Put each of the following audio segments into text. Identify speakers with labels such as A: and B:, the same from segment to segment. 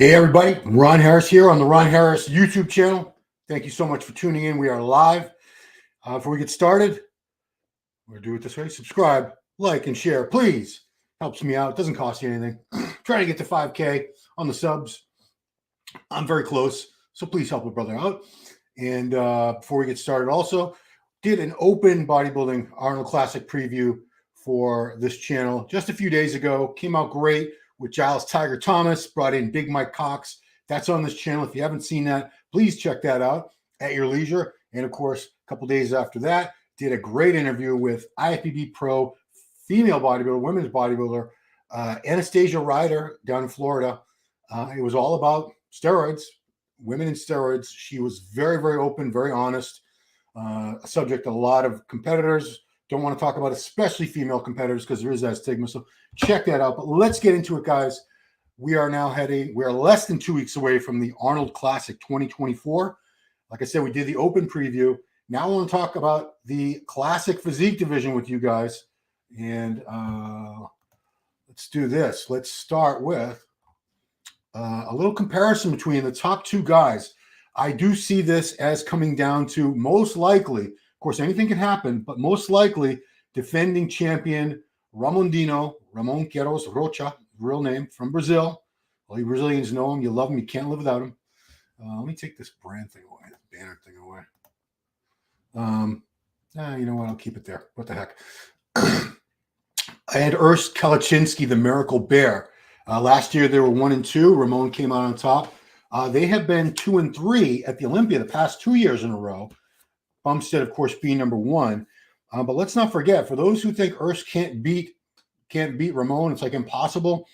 A: Hey everybody, Ron Harris here on the Ron Harris YouTube channel. Thank you so much for tuning in. We are live. Before we get started, we're going to do it this way. Subscribe, like, and share, please. Helps me out. It doesn't cost you anything. Trying to get to 5K on the subs. I'm very close, so please help a brother out. And before we get started, also did an open bodybuilding Arnold Classic preview for this channel just a few days ago. Came out great with Giles Tiger Thomas, brought in Big Mike Cox. That's on this channel. If you haven't seen that, please check that out at your leisure. And of course, a couple days after that, did a great interview with IFBB Pro female bodybuilder, women's bodybuilder, Anastasia Ryder down in Florida. It was all about steroids, women in steroids. She was very, very open, very honest. A subject a lot of competitors don't want to talk about, especially female competitors, because there is that stigma. So check that out. But let's get into it, guys. We are less than 2 weeks away from the Arnold Classic 2024. Like I said, we did the open preview. Now I want to talk about the Classic Physique division with you guys. And let's do this. Let's start with a little comparison between the top two guys. I do see this as coming down to most likely, of course, anything can happen, but most likely defending champion Ramon Rocha, real name, from Brazil. All you Brazilians know him. You love him. You can't live without him. Let me take this brand thing away, this banner thing away. You know what? I'll keep it there. What the heck? And Urs Kalecinski, the Miracle Bear. Last year, they were 1-2. Ramon came out on top. They have been 2-3 at the Olympia the past 2 years in a row. Bumstead, of course, being number one. But let's not forget, for those who think Urs can't beat Ramon, it's like impossible.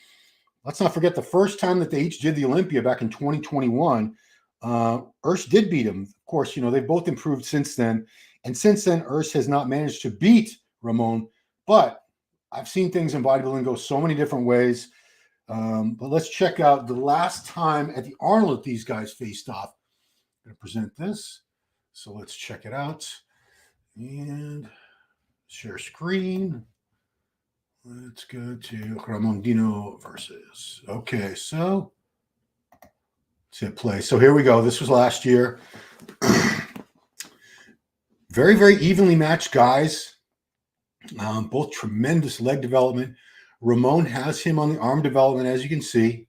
A: Let's not forget the first time that they each did the Olympia back in 2021. Urs did beat him. Of course, you know, they've both improved since then. And since then, Urs has not managed to beat Ramon. But I've seen things in bodybuilding go so many different ways. But let's check out the last time at the Arnold that these guys faced off. I'm going to present this. So let's check it out. And share screen. Let's go to Ramon Dino versus. Okay, so let's hit play. So here we go. This was last year. Very, very evenly matched guys. Both tremendous leg development. Ramon has him on the arm development, as you can see.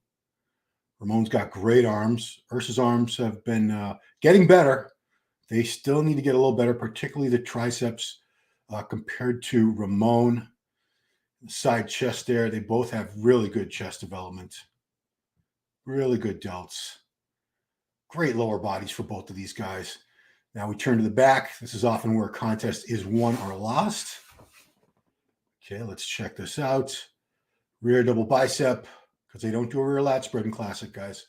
A: Ramon's got great arms. Urs's arms have been getting better. They still need to get a little better, particularly the triceps compared to Ramon. Side chest there. They both have really good chest development. Really good delts. Great lower bodies for both of these guys. Now we turn to the back. This is often where a contest is won or lost. Okay, let's check this out. Rear double bicep, because they don't do a rear lat spread in Classic, guys.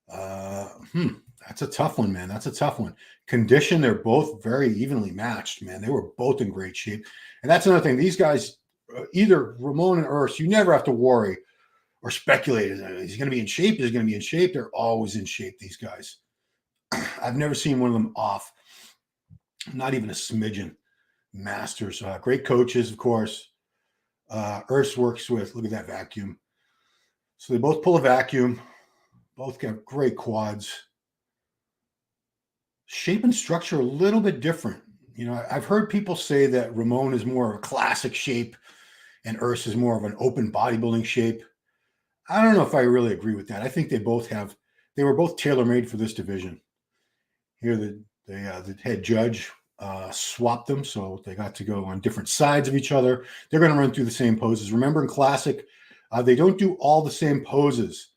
A: That's a tough one, man. That's a tough one. Condition, they're both very evenly matched, man. They were both in great shape. And that's another thing. These guys, either Ramon and Urs, you never have to worry or speculate. Is he going to be in shape? Is he going to be in shape? They're always in shape, these guys. I've never seen one of them off. Not even a smidgen. Masters. Great coaches, of course. Urs works with, look at that vacuum. So they both pull a vacuum. Both got great quads. Shape and structure a little bit different. You know, I've heard people say that Ramon is more of a classic shape and Urs is more of an open bodybuilding shape. I don't know if I really agree with that. I think they were both tailor-made for this division. Here, the head judge swapped them, so they got to go on different sides of each other. They're going to run through the same poses. Remember, in Classic, they don't do all the same poses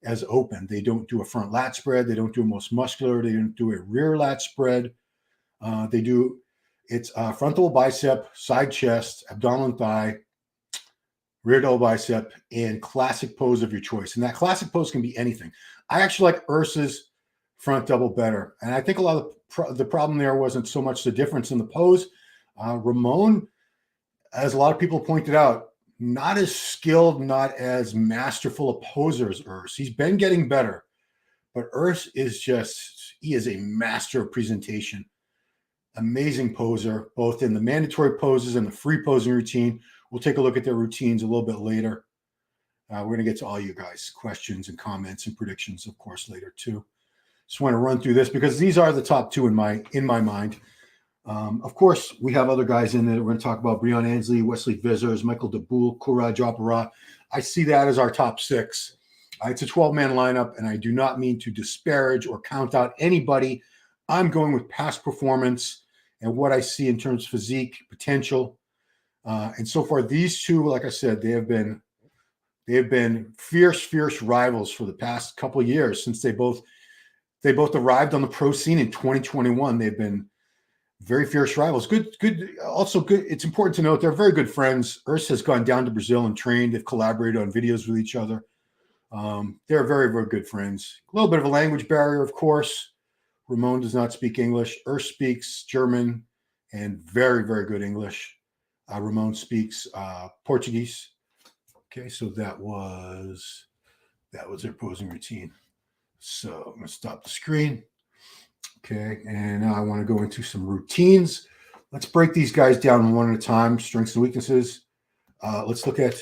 A: as open. They don't do a front lat spread. They don't do a most muscular. They don't do a rear lat spread. It's frontal bicep, side chest, abdominal thigh, rear double bicep, and classic pose of your choice. And that classic pose can be anything. I actually like Urs's front double better. And I think a lot of the problem there wasn't so much the difference in the pose. Ramon, as a lot of people pointed out, not as skilled, not as masterful a poser as Urs. He's been getting better, but Urs is he is a master of presentation. Amazing poser, both in the mandatory poses and the free posing routine. We'll take a look at their routines a little bit later. We're going to get to all you guys' questions and comments and predictions, of course, later too. Just want to run through this because these are the top two in my mind. Of course, we have other guys in there. We're going to talk about Breon Ansley, Wesley Vissers, Michael Daboul, Courage Opera. I see that as our top six. It's a 12-man lineup, and I do not mean to disparage or count out anybody. I'm going with past performance and what I see in terms of physique potential. And so far, these two, like I said, they have been fierce rivals for the past couple of years since they both arrived on the pro scene in 2021. They've been very fierce rivals. Good. Also good. It's important to note they're very good friends. Urs has gone down to Brazil and trained. They've collaborated on videos with each other. They're very, very good friends. A little bit of a language barrier, of course. Ramon does not speak English. Urs speaks German and very, very good English. Ramon speaks Portuguese. Okay, so that was their posing routine. So I'm going to stop the screen. Okay, and now I want to go into some routines. Let's break these guys down one at a time, strengths and weaknesses. Let's look at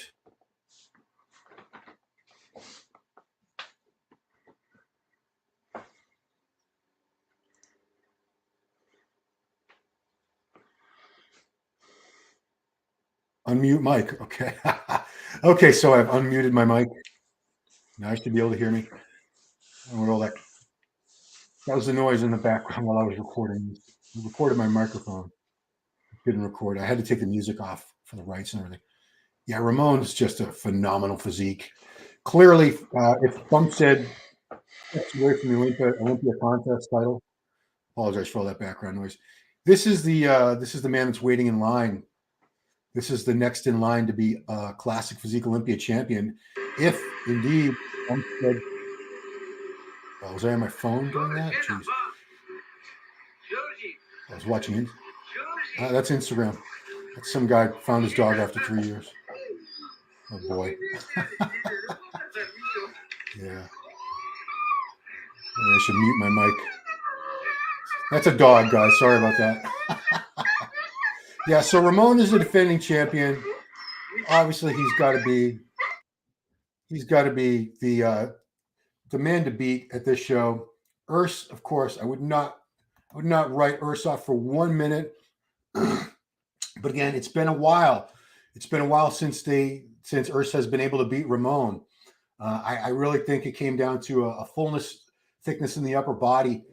A: unmute mic. Okay. Okay, so I've unmuted my mic. Now I should be able to hear me. I don't know what all that was the noise in the background while I was recording. I recorded my microphone. Didn't record. I had to take the music off for the rights and everything. Yeah, Ramon is just a phenomenal physique. Clearly, if Bumstead gets away from the Olympia contest title, apologize for all that background noise. This is the man that's waiting in line. This is the next in line to be a Classic Physique Olympia champion. If indeed Bumstead, was I on my phone during that? Jeez. I was watching. That's Instagram. That's some guy found his dog after 3 years. Oh boy. Yeah. I should mute my mic. That's a dog, guys. Sorry about that. Yeah, so Ramon is a defending champion. Obviously, he's got to be the man to beat at this show. Urs, of course, I would not write Urs off for 1 minute. But again, it's been a while. It's been a while since Urs has been able to beat Ramon. I really think it came down to a fullness, thickness in the upper body.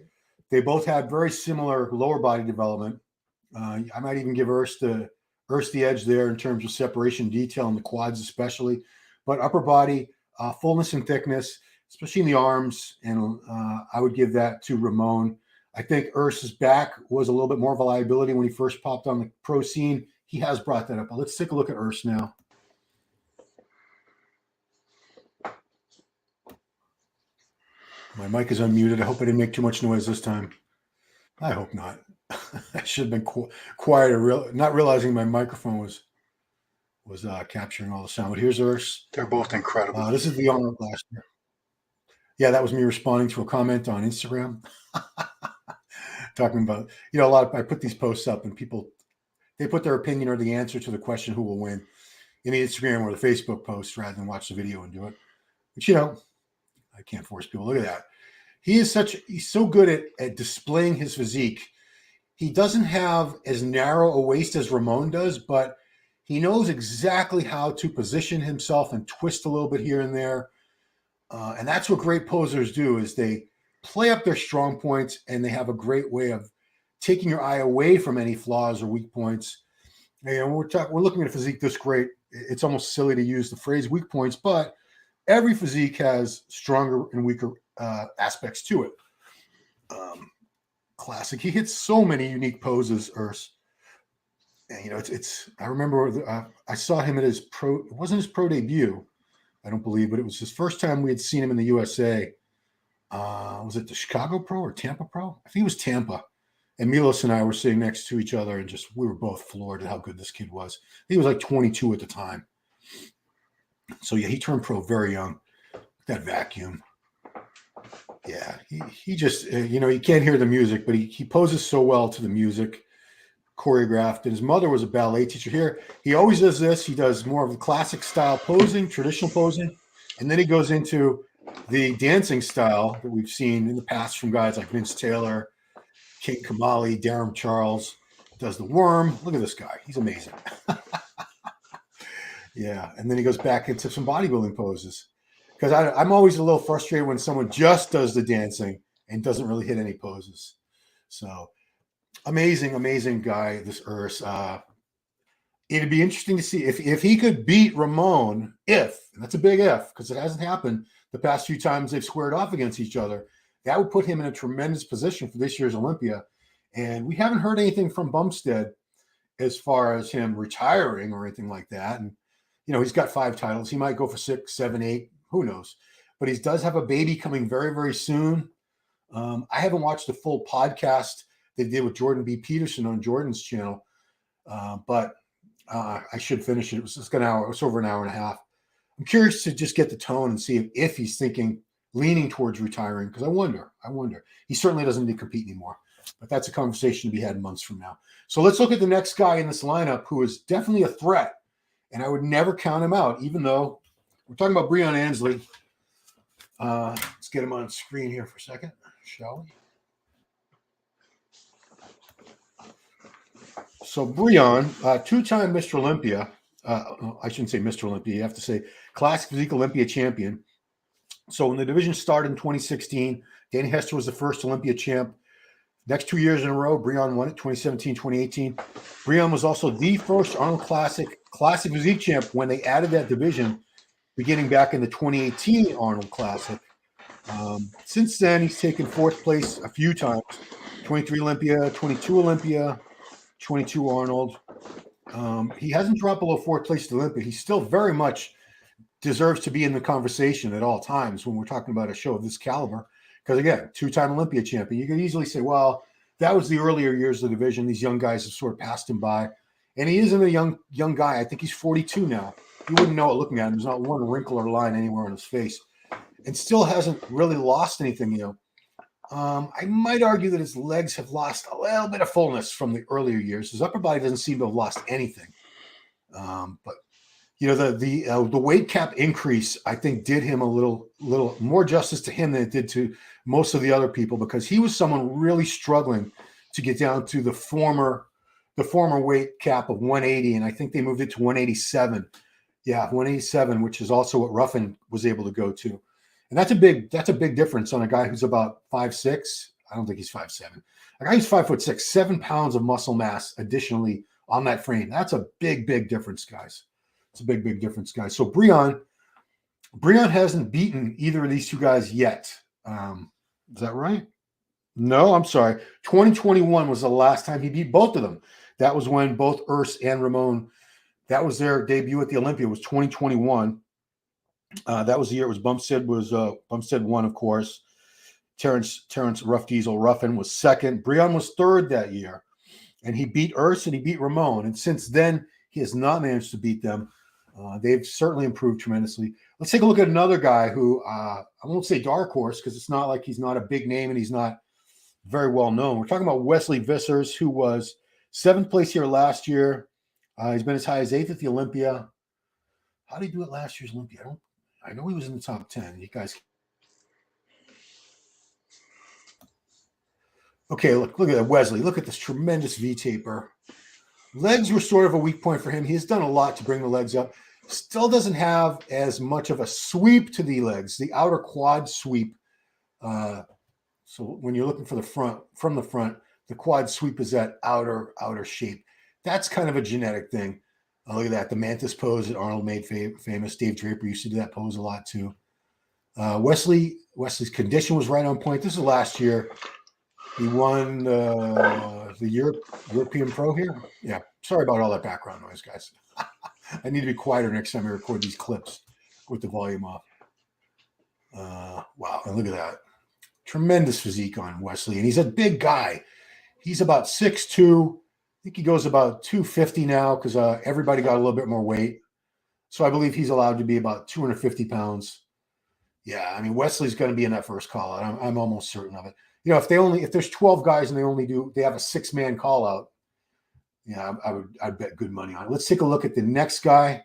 A: They both had very similar lower body development. I might even give Urs the edge there in terms of separation detail in the quads especially. But upper body, fullness and thickness, especially in the arms, and I would give that to Ramon. I think Urs's back was a little bit more of a liability when he first popped on the pro scene. He has brought that up. But let's take a look at Urs now. My mic is unmuted. I hope I didn't make too much noise this time. I hope not. I should have been quieter, not realizing my microphone was capturing all the sound. But here's Urs.
B: They're both incredible.
A: This is the Arnold last year. Yeah, that was me responding to a comment on Instagram. Talking about, I put these posts up and people, they put their opinion or the answer to the question who will win in the Instagram or the Facebook post rather than watch the video and do it. But, I can't force people. Look at that. He's so good at displaying his physique. He doesn't have as narrow a waist as Ramon does, but he knows exactly how to position himself and twist a little bit here and there. And that's what great posers do, is they play up their strong points and they have a great way of taking your eye away from any flaws or weak points. And we're looking at a physique this great. It's almost silly to use the phrase weak points, but every physique has stronger and weaker aspects to it. Classic. He hits so many unique poses, Urs. And, I remember I saw him at it wasn't his pro debut, I don't believe, but it was his first time we had seen him in the USA. Was it the Chicago Pro or Tampa Pro? I think it was Tampa. And Milos and I were sitting next to each other and we were both floored at how good this kid was. He was like 22 at the time. So yeah, he turned pro very young. That vacuum. Yeah, he just, you can't hear the music, but he poses so well to the music, choreographed. And his mother was a ballet teacher here. He always does this. He does more of the classic style posing, traditional posing. And then he goes into the dancing style that we've seen in the past from guys like Vince Taylor, King Kamali, Darren Charles, does the worm. Look at this guy. He's amazing. Yeah. And then he goes back into some bodybuilding poses. Because I'm always a little frustrated when someone just does the dancing and doesn't really hit any poses. So amazing, amazing guy, this Urs. It'd be interesting to see if he could beat Ramon, and that's a big if, because it hasn't happened the past few times they've squared off against each other. That would put him in a tremendous position for this year's Olympia. And we haven't heard anything from Bumstead as far as him retiring or anything like that. And, he's got 5 titles. He might go for 6, 7, 8. Who knows? But he does have a baby coming very, very soon. I haven't watched the full podcast they did with Jordan B. Peterson on Jordan's channel, but I should finish it. It was just an hour. It was over an hour and a half. I'm curious to just get the tone and see if he's leaning towards retiring, because I wonder. He certainly doesn't need to compete anymore, but that's a conversation to be had months from now. So let's look at the next guy in this lineup who is definitely a threat, and I would never count him out, even though we're talking about Breon Ansley. Let's get him on screen here for a second, shall we? So Breon, 2-time Mr. Olympia. I shouldn't say Mr. Olympia. You have to say Classic Physique Olympia champion. So when the division started in 2016, Danny Hester was the first Olympia champ. Next 2 years in a row, Breon won it, 2017, 2018. Breon was also the first Arnold Classic Physique champ when they added that division, beginning back in the 2018 Arnold Classic. Since then, he's taken 4th place a few times, 23 Olympia, 22 Olympia, 22 Arnold. He hasn't dropped below 4th place at Olympia. He still very much deserves to be in the conversation at all times when we're talking about a show of this caliber. Because, again, 2-time Olympia champion. You could easily say, well, that was the earlier years of the division. These young guys have sort of passed him by. And he isn't a young guy. I think he's 42 now. You wouldn't know it looking at him. There's not one wrinkle or line anywhere on his face. And still hasn't really lost anything, I might argue that his legs have lost a little bit of fullness from the earlier years. His upper body doesn't seem to have lost anything. But the weight cap increase, I think, did him a little more justice to him than it did to most of the other people, because he was someone really struggling to get down to the former weight cap of 180, and I think they moved it to 187. Yeah, 187, which is also what Ruffin was able to go to. And that's a big difference on a guy who's about 5'6". I don't think he's 5'7". A guy who's 5'6", 7 pounds of muscle mass additionally on that frame. That's a big difference, guys. It's a big difference, guys. So Breon hasn't beaten either of these two guys yet. Is that right? No, I'm sorry. 2021 was the last time he beat both of them. That was when both Urs and Ramon, that was their debut at the Olympia, was 2021. That was the year it was Bumstead won, of course. Terrence Rough Diesel Ruffin was second. Breon was third that year. And he beat Urs and he beat Ramon. And since then, he has not managed to beat them. They've certainly improved tremendously. Let's take a look at another guy who, I won't say dark horse, because it's not like he's not a big name and he's not very well known. We're talking about Wesley Vissers, who was 7th place here last year. He's been as high as 8th at the Olympia. How did he do at last year's Olympia? I know he was in the top 10. You guys. Okay, look at that, Wesley. Look at this tremendous V-taper. Legs were sort of a weak point for him. He has done a lot to bring the legs up. Still doesn't have as much of a sweep to the legs, the outer quad sweep. So when you're looking for from the front, the quad sweep is that outer shape. That's kind of a genetic thing. Look at that, the mantis pose that Arnold made famous. Dave Draper used to do that pose a lot too. Wesley's condition was right on point. This is last year. He won the European Pro here. Yeah, sorry about all that background noise, guys. I need to be quieter next time I record these clips with the volume off. Wow, and look at that. Tremendous physique on Wesley. And he's a big guy. He's about 6'2". I think he goes about 250 now, because everybody got a little bit more weight. So I believe he's allowed to be about 250 pounds. Yeah, I mean, Wesley's going to be in that first call out. I'm almost certain of it. If there's 12 guys and they have a 6-man call out, yeah, I'd bet good money on it. Let's take a look at the next guy,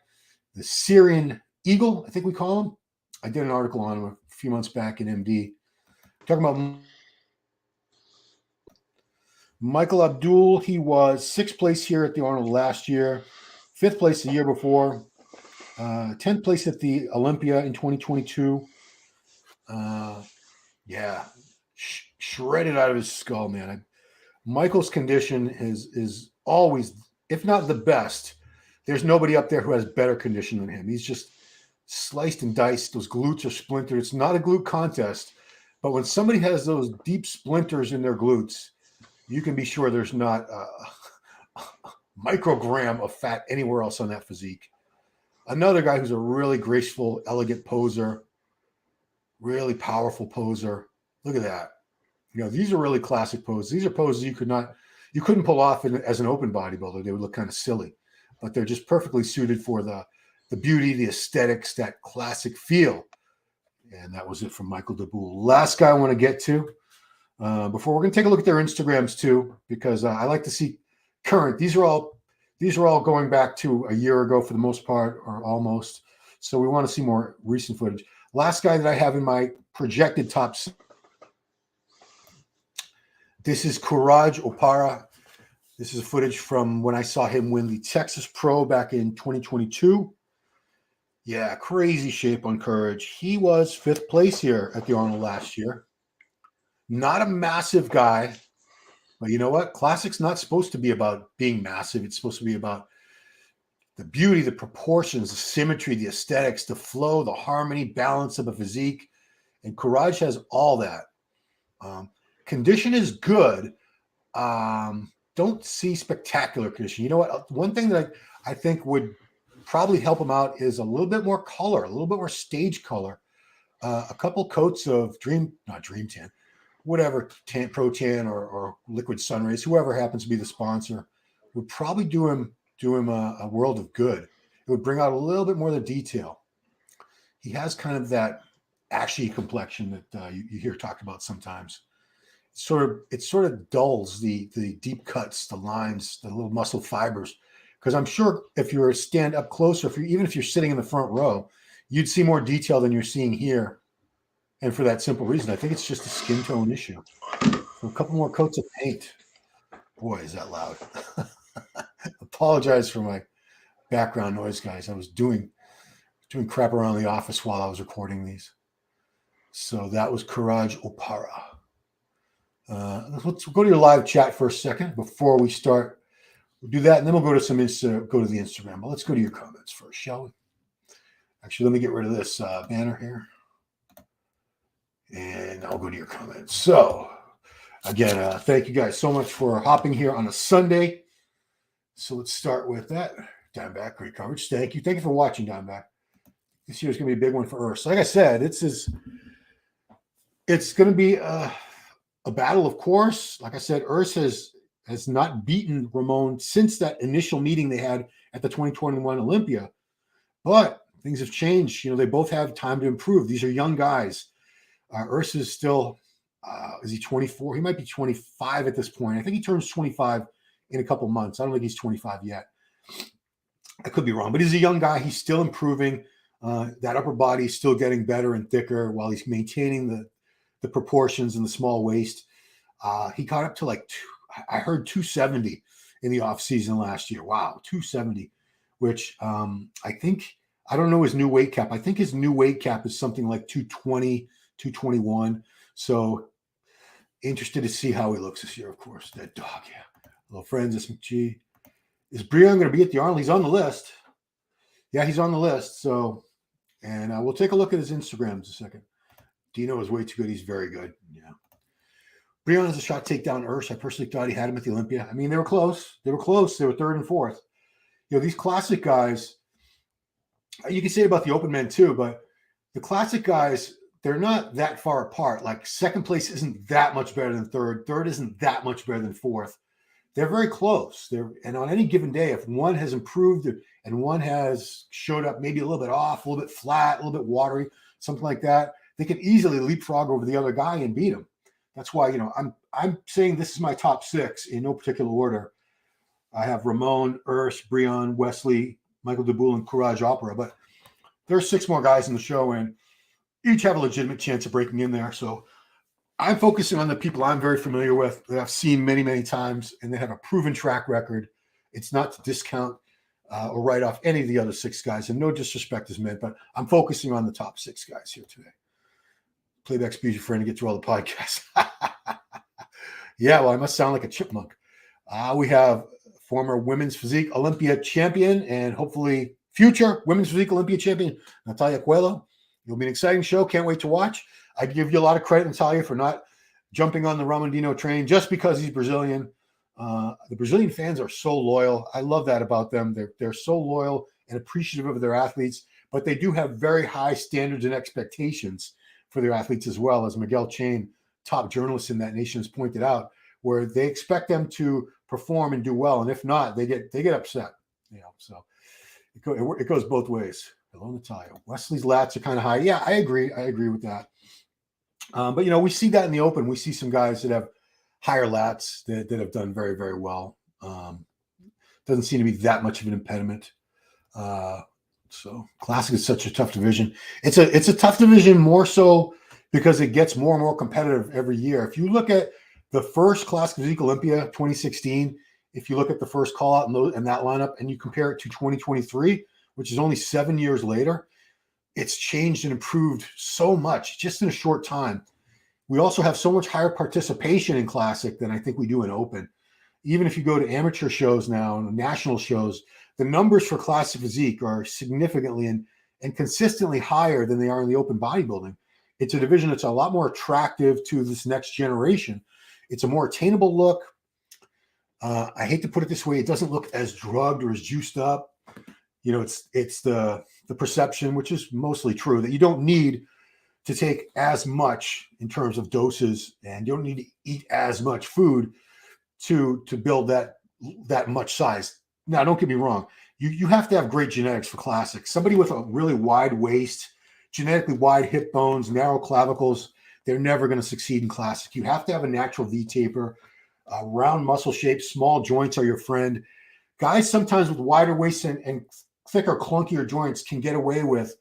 A: the Syrian Eagle, I think we call him. I did an article on him a few months back in MD, talking about Michael Daboul. He was 6th place here at the Arnold last year, 5th place the year before, 10th place at the Olympia in 2022. Yeah, shredded out of his skull, man. Michael's condition is always, if not the best, there's nobody up there who has better condition than him. He's just sliced and diced. Those glutes are splintered. It's not a glute contest, but when somebody has those deep splinters in their glutes, you can be sure there's not a microgram of fat anywhere else on that physique. Another guy who's a really graceful, elegant poser, really powerful poser. Look at that. You know, these are really classic poses. These are poses you couldn't pull off as an open bodybuilder. They would look kind of silly, but they're just perfectly suited for the beauty, the aesthetics, that classic feel. And that was it from Michael Daboul. Last guy I want to get to before we're going to take a look at their Instagrams too, because I like to see current. These are all going back to a year ago for the most part, or almost. So we want to see more recent footage. Last guy that I have in my projected top. This is Courage Opara. This is footage from when I saw him win the Texas Pro back in 2022. Yeah, crazy shape on Courage. He was 5th place here at the Arnold last year. Not a massive guy, but you know what? Classic's not supposed to be about being massive. It's supposed to be about the beauty, the proportions, the symmetry, the aesthetics, the flow, the harmony, balance of a physique. And Courage has all that. Condition is good. Don't see spectacular condition. You know what? One thing that I think would probably help him out is a little bit more color, a little bit more stage color. A couple coats of not Dream Tan, whatever, Pro Tan or Liquid Sunrays, whoever happens to be the sponsor, would probably do him a world of good. It would bring out a little bit more of the detail. He has kind of that ashy complexion that you hear talked about sometimes. It sort of dulls the deep cuts, the lines, the little muscle fibers. Because I'm sure if you were to stand up closer, even if you're sitting in the front row, you'd see more detail than you're seeing here. And for that simple reason, I think it's just a skin tone issue. So a couple more coats of paint. Boy, is that loud. Apologize for my background noise, guys. I was doing crap around the office while I was recording these. So that was Courage Opara. Let's go to your live chat for a second before we start. We'll do that, and then we'll go to go to the Instagram. But let's go to your comments first, shall we? Actually, let me get rid of this banner here, and I'll go to your comments. So, again, thank you guys so much for hopping here on a Sunday. So let's start with that. Dimeback, great coverage. Thank you for watching, Dimeback. This year is going to be a big one for Urs. Like I said, it's going to be a battle, of course. Like I said, Urs has not beaten Ramon since that initial meeting they had at the 2021 Olympia. But things have changed. You know, they both have time to improve. These are young guys. Urs is still, is he 24? He might be 25 at this point. I think he turns 25 in a couple months. I don't think he's 25 yet. I could be wrong, but he's a young guy. He's still improving. That upper body is still getting better and thicker while he's maintaining the proportions and the small waist. He got up to I heard 270 in the off season last year. Wow, 270, which I don't know his new weight cap. I think his new weight cap is something like 220, 221. So interested to see how he looks this year, of course. That dog, yeah. Hello, friends. It's McGee. Is Breon going to be at the Arnold? He's on the list. Yeah, he's on the list. So, and we'll take a look at his Instagrams a second. Dino is way too good. He's very good. Yeah. Breon has a shot to take down Urs. I personally thought he had him at the Olympia. I mean, they were close. They were 3rd and 4th. You know, these classic guys, you can say about the open men too, but the classic guys, they're not that far apart. Like 2nd place isn't that much better than 3rd. 3rd isn't that much better than 4th. They're very close. And on any given day, if one has improved and one has showed up maybe a little bit off, a little bit flat, a little bit watery, something like that, they can easily leapfrog over the other guy and beat him. That's why, you know, I'm saying this is my top 6 in no particular order. I have Ramon, Urs, Breon, Wesley, Michael Daboul, and Courage Opera. But there's 6 more guys in the show, and each have a legitimate chance of breaking in there. So I'm focusing on the people I'm very familiar with, that I've seen many, many times, and they have a proven track record. It's not to discount or write off any of the other 6 guys, and no disrespect is meant, but I'm focusing on the top 6 guys here today. Playback speed your friend to get through all the podcasts. Yeah, well, I must sound like a chipmunk. We have former Women's Physique Olympia champion and hopefully future Women's Physique Olympia champion, Natalia Coelho. It'll be an exciting show. Can't wait to watch. I give you a lot of credit, Natalia, for not jumping on the Ramon Dino train just because he's Brazilian. The Brazilian fans are so loyal. I love that about them. They're so loyal and appreciative of their athletes, but they do have very high standards and expectations for their athletes as well, as Miguel Chain, top journalist in that nation, has pointed out, where they expect them to perform and do well, and if not, they get upset. So it goes both ways. Hello, Natalia. Wesley's lats are kind of high. Yeah, I agree with that. But we see that in the open. We see some guys that have higher lats that have done very, very well. Doesn't seem to be that much of an impediment. So Classic is such a tough division. It's a tough division more so because it gets more and more competitive every year. If you look at the first Classic Physique Olympia 2016, if you look at the first call out and that lineup and you compare it to 2023, which is only 7 years later, it's changed and improved so much just in a short time. We also have so much higher participation in Classic than I think we do in Open. Even if you go to amateur shows now and national shows, the numbers for Classic Physique are significantly and consistently higher than they are in the Open bodybuilding. It's a division that's a lot more attractive to this next generation. It's a more attainable look. I hate to put it this way, it doesn't look as drugged or as juiced up. It's the perception, which is mostly true, that you don't need to take as much in terms of doses, and you don't need to eat as much food to build that much size. Now, don't get me wrong. You have to have great genetics for Classic. Somebody with a really wide waist, genetically wide hip bones, narrow clavicles, they're never going to succeed in Classic. You have to have a natural V-taper, round muscle shape, small joints are your friend. Guys sometimes with wider waists and thicker, clunkier joints can get away with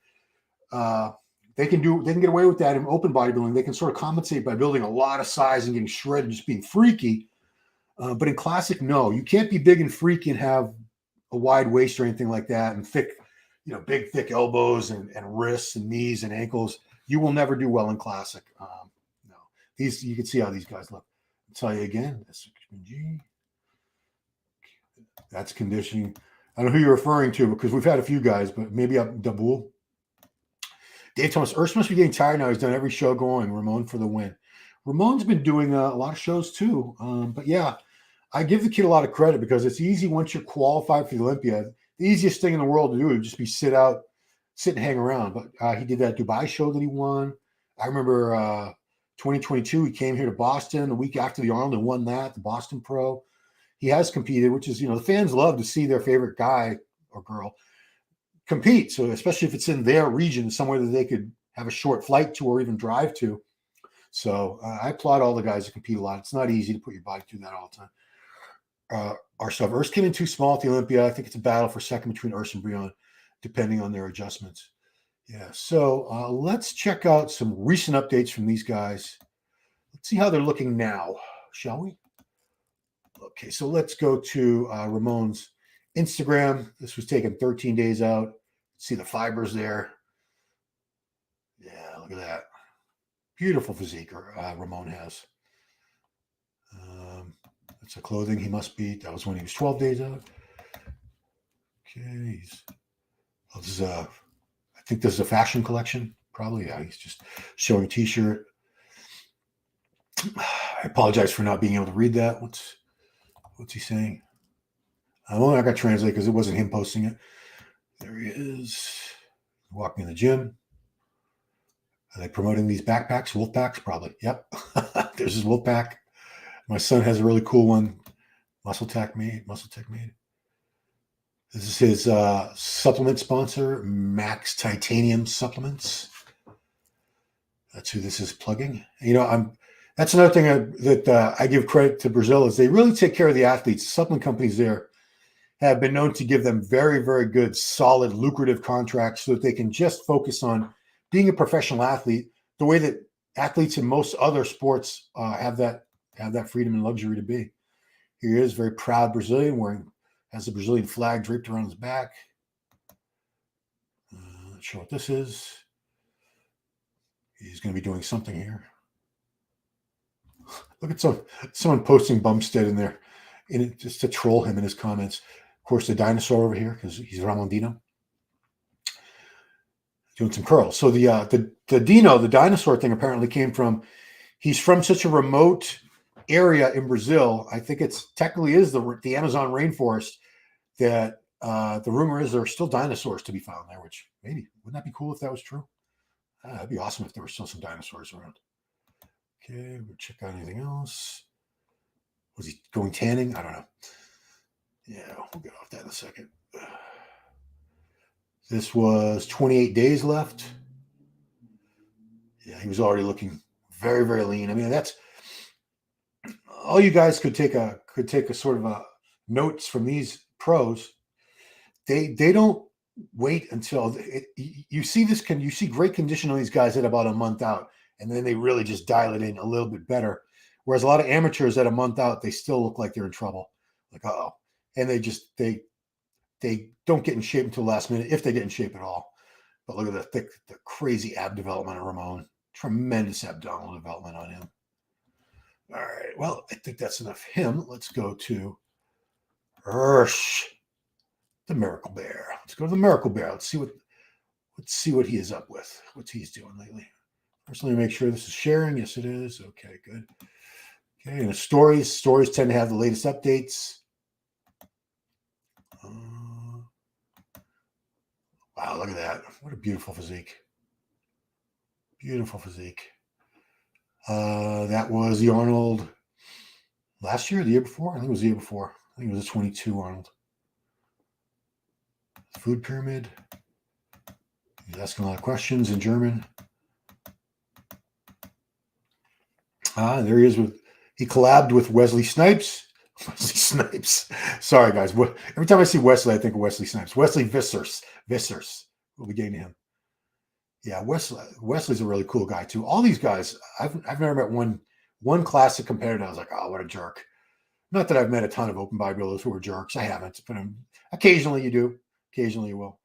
A: they can get away with that in open bodybuilding. They can sort of compensate by building a lot of size and getting shredded, just being freaky. But in Classic, no, you can't be big and freaky and have a wide waist or anything like that, and thick, big thick elbows and wrists and knees and ankles. You will never do well in Classic. No, you can see how these guys look. I'll tell you again. That's conditioning. I don't know who you're referring to because we've had a few guys, but maybe Daboul. Dave Thomas, Urs must be getting tired now. He's done every show going. Ramon for the win. Ramon's been doing a lot of shows too. But yeah, I give the kid a lot of credit because it's easy once you're qualified for the Olympia. The easiest thing in the world to do would just be sit and hang around. But he did that Dubai show that he won. I remember 2022, he came here to Boston the week after the Arnold and won that, the Boston Pro. He has competed, which is, the fans love to see their favorite guy or girl compete. So especially if it's in their region, somewhere that they could have a short flight to or even drive to. So I applaud all the guys that compete a lot. It's not easy to put your body through that all the time. Our stuff. Urs came in too small at the Olympia. I think it's a battle for second between Urs and Breon, depending on their adjustments. Yeah. So let's check out some recent updates from these guys. Let's see how they're looking now, shall we? Okay, so let's go to Ramon's Instagram. This was taken 13 days out. See the fibers there. Yeah, look at that. Beautiful physique Ramon has. That's the clothing he must be. That was when he was 12 days out. Okay. I think this is a fashion collection. Probably, yeah. He's just showing a t-shirt. I apologize for not being able to read that. What's he saying? I'm only not going to translate because it wasn't him posting it. There he is. Walking in the gym. Are they promoting these backpacks? Wolf packs? Probably. Yep. There's his wolf pack. My son has a really cool one. Muscle Tech made. This is his supplement sponsor, Max Titanium Supplements. That's who this is plugging. That's another thing that I give credit to Brazil is they really take care of the athletes. The supplement companies there have been known to give them very, very good, solid, lucrative contracts so that they can just focus on being a professional athlete, the way that athletes in most other sports have that freedom and luxury to be. Here he is, very proud Brazilian, has the Brazilian flag draped around his back. Not sure what this is. He's going to be doing something here. Look at someone posting Bumstead in there, just to troll him in his comments. Of course, the dinosaur over here, because he's Ramon Dino, doing some curls. So the Dino, the dinosaur thing, apparently came from. He's from such a remote area in Brazil. I think it's technically is the Amazon rainforest. That the rumor is there are still dinosaurs to be found there. Which maybe wouldn't that be cool if that was true? That'd be awesome if there were still some dinosaurs around. Okay, we'll check out anything else. Was he going tanning? I don't know. Yeah, we'll get off that in a second. This was 28 days left. Yeah, he was already looking very, very lean. I mean, that's all you guys could take a sort of a notes from these pros. They don't wait until you see great condition on these guys at about a month out, and then they really just dial it in a little bit better. Whereas a lot of amateurs at a month out, they still look like they're in trouble. Like, uh-oh. And they don't get in shape until the last minute, if they get in shape at all. But look at the crazy ab development of Ramon. Tremendous abdominal development on him. All right. Well, I think that's enough him. Let's go to Urs, the Miracle Bear. Let's go to the Miracle Bear. Let's see what he is up with. What he's doing lately. First, let me make sure this is sharing. Yes, it is. Okay, good. Okay, and the stories tend to have the latest updates. Wow, look at that. What a beautiful physique. Beautiful physique. That was the Arnold last year, the year before? I think it was the year before. I think it was a 22 Arnold. Food pyramid. He's asking a lot of questions in German. There he is he collabed with Wesley Snipes. Wesley Snipes. Sorry, guys. Every time I see Wesley, I think of Wesley Snipes. Wesley Vissers. We'll be getting to him. Yeah, Wesley's a really cool guy too. All these guys, I've never met one classic competitor. I was like, oh, what a jerk. Not that I've met a ton of open bodybuilders who are jerks. I haven't, but occasionally you do. Occasionally you will.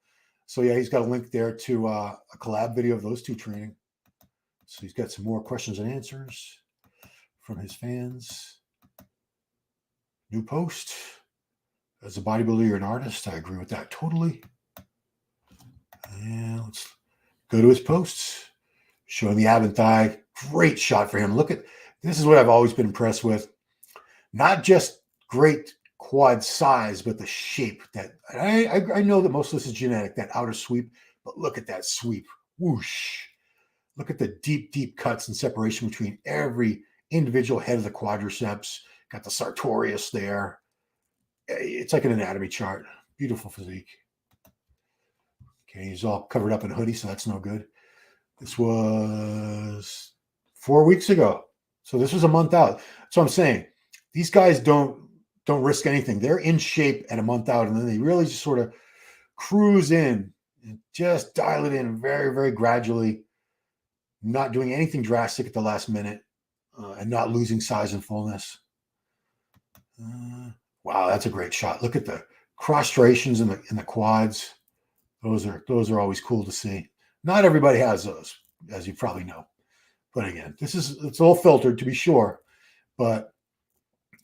A: So yeah, he's got a link there to a collab video of those two training. So he's got some more questions and answers from his fans. New post. As a bodybuilder, you're an artist. I agree with that totally. And let's go to his posts. Showing the ab and thigh. Great shot for him. This is what I've always been impressed with. Not just great quad size, but the shape. That I know that most of this is genetic, that outer sweep, but look at that sweep. Whoosh. Look at the deep, deep cuts and separation between every individual head of the quadriceps. Got the sartorius there. It's like an anatomy chart. Beautiful physique. Okay, he's all covered up in a hoodie, so that's no good. This was 4 weeks ago. So this was a month out. So I'm saying these guys don't risk anything. They're in shape at a month out, and then they really just sort of cruise in and just dial it in very, very gradually, not doing anything drastic at the last minute, and not losing size and fullness. Wow, that's a great shot. Look at the cross striations in the quads. Those are always cool to see. Not everybody has those, as you probably know. But again, it's all filtered to be sure, but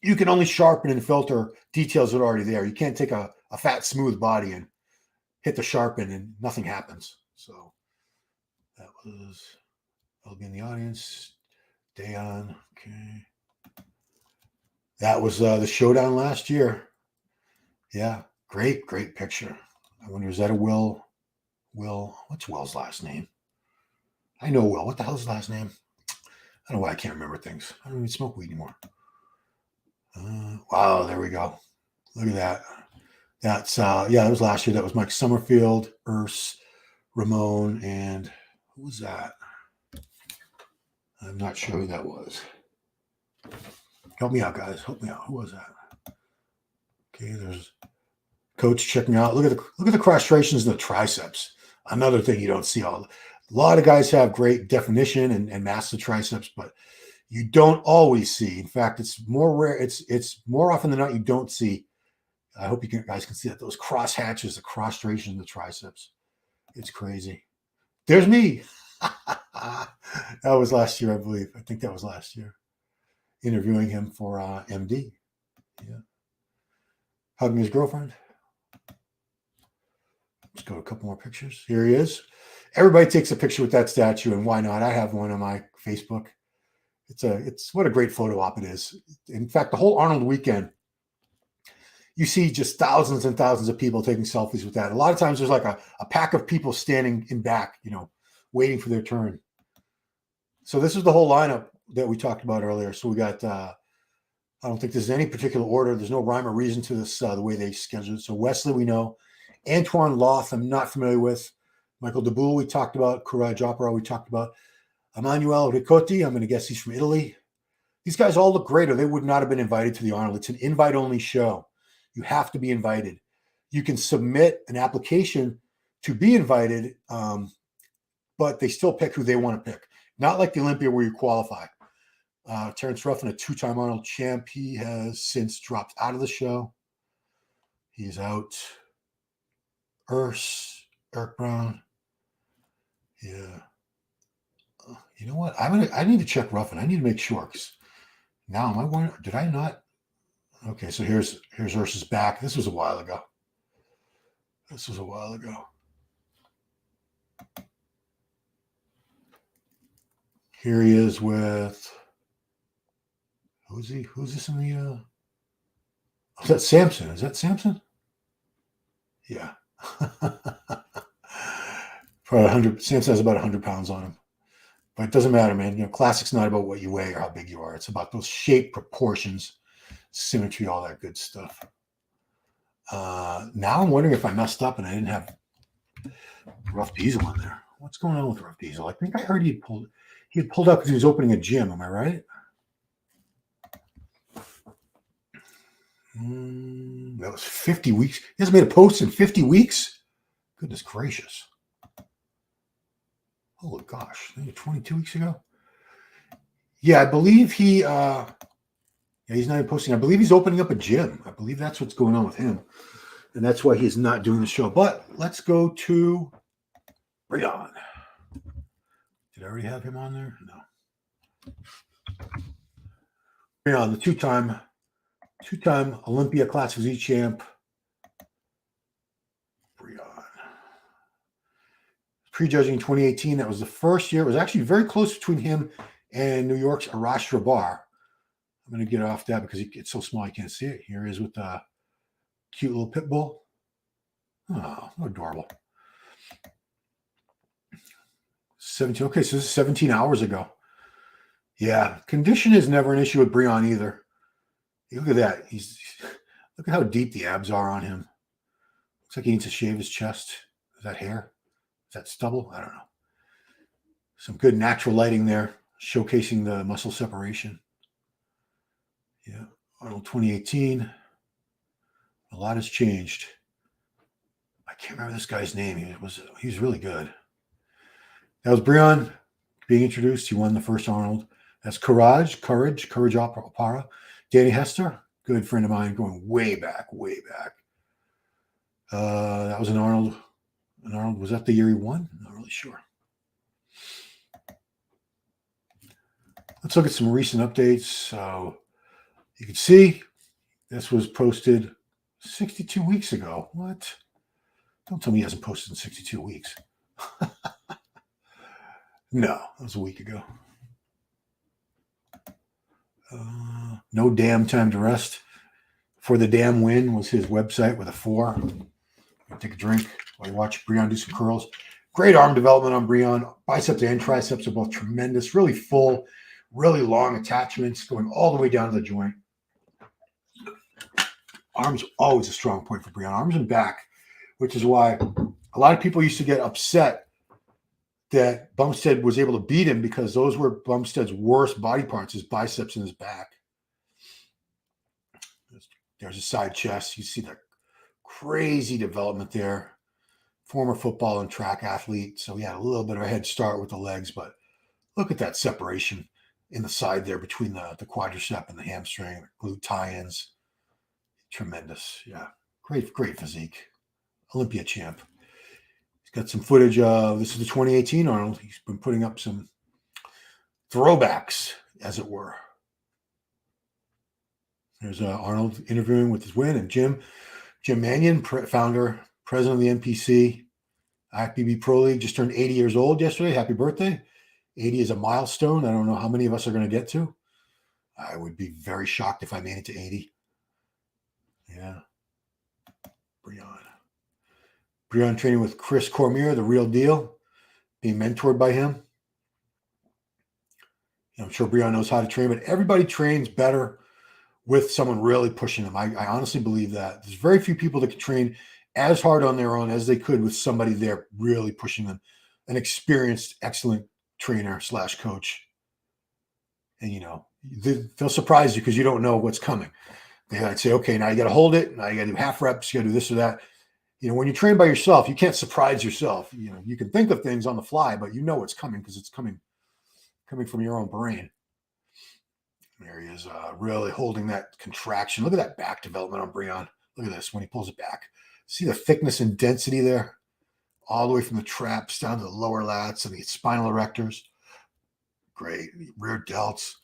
A: you can only sharpen and filter details that are already there. You can't take a fat, smooth body and hit the sharpen and nothing happens. So that'll be in the audience. Dayon, okay. That was the showdown last year. Yeah, great picture. I wonder, is that a Will? What's Will's last name? I know Will. What the hell's his last name? I don't know why I can't remember things. I don't even smoke weed anymore. Wow, there we go. Look at that. That's that was last year. That was Mike Summerfield, Urs, Ramon, and who was that? I'm not sure who that was. Help me out, guys. Help me out. Who was that? Okay, there's coach checking out. Look at the cross striations in the triceps. Another thing you don't see all. A lot of guys have great definition and massive triceps, but you don't always see. In fact, it's more rare. It's more often than not you don't see. I hope you guys can see that. Those cross hatches, the cross striations in the triceps. It's crazy. There's me. That was last year, I believe. I think that was last year. Interviewing him for MD. Yeah. Hugging his girlfriend. Let's go to a couple more pictures. Here he is. Everybody takes a picture with that statue, and why not? I have one on my Facebook. It's what a great photo op it is. In fact, the whole Arnold weekend, you see just thousands and thousands of people taking selfies with that. A lot of times there's like a pack of people standing in back, waiting for their turn. So this is the whole lineup that we talked about earlier. So we got, I don't think there's any particular order. There's no rhyme or reason to this, the way they scheduled it. So Wesley, we know. Antoine Loth, I'm not familiar with. Michael Daboul, we talked about. Courage Opera, we talked about. Emmanuel Ricotti, I'm going to guess he's from Italy. These guys all look great, or they would not have been invited to the Arnold. It's an invite-only show. You have to be invited. You can submit an application to be invited, but they still pick who they want to pick. Not like the Olympia where you qualify. Terrence Ruffin, a two-time Arnold champ, he has since dropped out of the show. He's out. Eric Brown. Yeah. You know what? I need to check Ruffin. I need to make sure. Because now, am I wondering, did I not? Okay, so here's Urs's back. This was a while ago. Here he is with, who's he? Who's this in the, is that Samson? Is that Samson? Yeah. Probably 100. Samson has about 100 pounds on him. But it doesn't matter, man. Classic's not about what you weigh or how big you are. It's about those shape, proportions, symmetry, all that good stuff. Now I'm wondering if I messed up and I didn't have Rough Diesel in there. What's going on with Rough Diesel? I think I heard he had pulled up because he was opening a gym. Am I right? That was 50 weeks. He hasn't made a post in 50 weeks? Goodness gracious. Oh, gosh. 22 weeks ago? Yeah, I believe he's not even posting. I believe he's opening up a gym. I believe that's what's going on with him. And that's why he's not doing the show. But let's go to Breon. Did I already have him on there? No. Breon, the two-time Olympia Classic Physique champ. Breon. Prejudging in 2018. That was the first year. It was actually very close between him and New York's Arash Rabar. I'm going to get off that because it's so small you can't see it. Here he is with the cute little pit bull. Oh, adorable. 17. Okay, so this is 17 hours ago. Yeah, condition is never an issue with Breon either. Look at that. Look at how deep the abs are on him. Looks like he needs to shave his chest. Is that hair? Is that stubble? I don't know. Some good natural lighting there, showcasing the muscle separation. Yeah, Arnold 2018. A lot has changed. I can't remember this guy's name. He was really good. That was Breon being introduced. He won the first Arnold. That's Courage Opera. Danny Hester, good friend of mine, going way back. That was an Arnold. Was that the year he won? I'm not really sure. Let's look at some recent updates. So you can see this was posted 62 weeks ago. What? Don't tell me he hasn't posted in 62 weeks. No, that was a week ago. No damn time to rest. For the damn win was his website with a 4. Take a drink while you watch Breon do some curls. Great arm development on Breon. Biceps and triceps are both tremendous. Really full, really long attachments going all the way down to the joint. Arms are always a strong point for Breon. Arms and back, which is why a lot of people used to get upset that Bumstead was able to beat him because those were Bumstead's worst body parts, his biceps and his back. There's a side chest. You see that crazy development there. former football and track athlete, so he had a little bit of a head start with the legs, but look at that separation in the side there between the quadricep and the hamstring, glute tie-ins. Tremendous. Yeah. Great physique. Olympia champ. He's got some footage of, this is the 2018 Arnold. He's been putting up some throwbacks, as it were. There's Arnold interviewing with his win, and Jim Manion, founder, president of the NPC, IFBB Pro League, just turned 80 years old yesterday. Happy birthday. 80 is a milestone. I don't know how many of us are going to get to. I would be very shocked if I made it to 80. Yeah. Breon training with Chris Cormier, the real deal, being mentored by him. I'm sure Breon knows how to train, but everybody trains better with someone really pushing them. I honestly believe that. There's very few people that can train as hard on their own as they could with somebody there really pushing them. An experienced, excellent trainer / coach. And, they'll surprise you because you don't know what's coming. They might say, okay, now you got to hold it. Now you got to do half reps. You got to do this or that. When you train by yourself, you can't surprise yourself. You can think of things on the fly, but you know what's coming because it's coming from your own brain. There he is, really holding that contraction. Look at that back development on Breon. Look at this when he pulls it back. See the thickness and density there? All the way from the traps down to the lower lats and the spinal erectors. Great. Rear delts.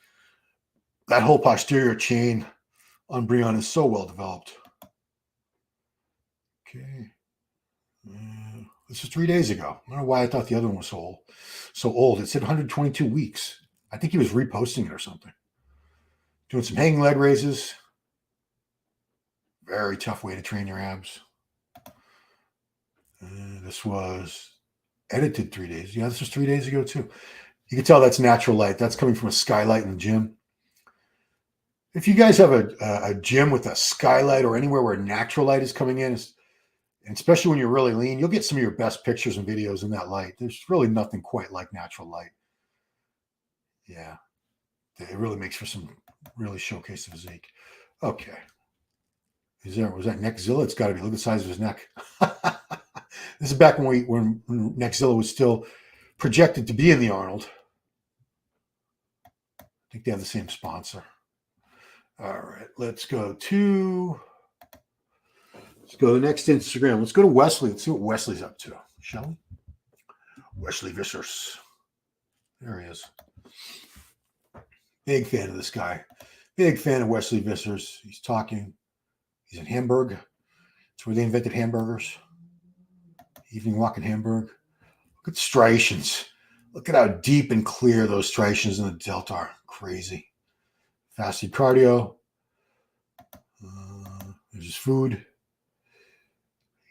A: That whole posterior chain on Breon is so well developed. Okay. This was 3 days ago. I don't know why I thought the other one was so old. It said 122 weeks. I think he was reposting it or something. Doing some hanging leg raises. Very tough way to train your abs. This was edited 3 days. Yeah, this was 3 days ago too. You can tell that's natural light. That's coming from a skylight in the gym. If you guys have a gym with a skylight or anywhere where natural light is coming in, and especially when you're really lean, you'll get some of your best pictures and videos in that light. There's really nothing quite like natural light. Yeah. It really makes for some really showcase physique. Okay. Was that Neckzilla? It's got to be. Look at the size of his neck. This is back when Neckzilla was still projected to be in the Arnold. I think they have the same sponsor. All right. Let's go to the next Instagram. Let's go to Wesley. Let's see what Wesley's up to, shall we? Wesley Vissers. There he is. Big fan of this guy. Big fan of Wesley Vissers. He's talking. He's in Hamburg. It's where they invented hamburgers. Evening walk in Hamburg. Look at the striations. Look at how deep and clear those striations in the delta are. Crazy. Fasted cardio. There's his food.